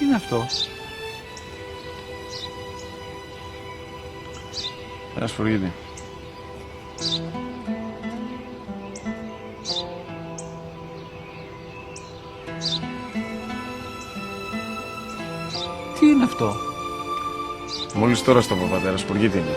Τι είναι αυτό? Ένα σφουργίτη. Τι είναι αυτό? Μόλις τώρα στο πω, πατέρα, σφουργίτη είναι.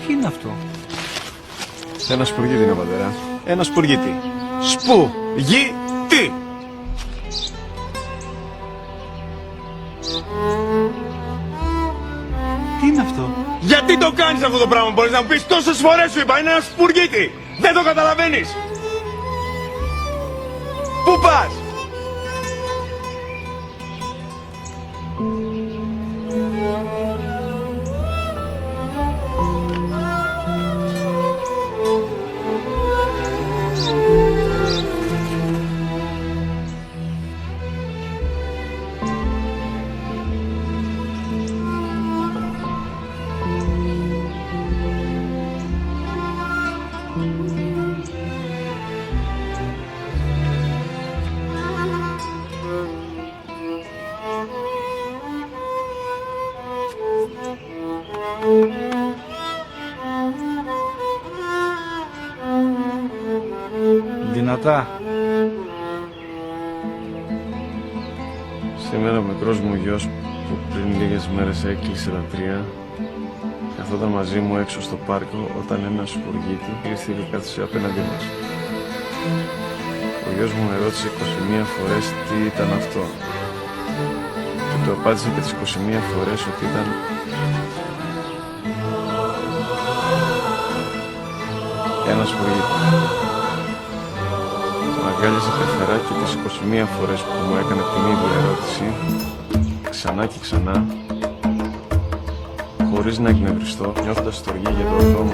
Τι είναι αυτό? Ένα σπουργίτη είναι, πατέρα. Ένα σπουργίτη. Σπου-γι-τι! Τι είναι αυτό? Γιατί το κάνεις αυτό το πράγμα, μπορείς να μου πεις? Τόσες φορές σου είπα, είναι ένα σπουργίτη! Δεν το καταλαβαίνεις! Πού πας? Δυνατά. Σήμερα ο μικρός μου γιος που πριν λίγες μέρες έκλεισε τα 3 καθόταν μαζί μου έξω στο πάρκο όταν ένα σπουργίτη ήρθε και κάθισε απέναντί μας. Ο γιος μου με ρώτησε 21 φορές τι ήταν αυτό και του απάντησε και τις 21 φορές ότι ήταν ένα σπουργίτη. Τον αγκάλιασε πεθερά και τις 21 φορές που μου έκανε την ίδια ερώτηση ξανά και ξανά χωρίς να εκνευριστώ, νιώθοντας στοργή για το οδό μου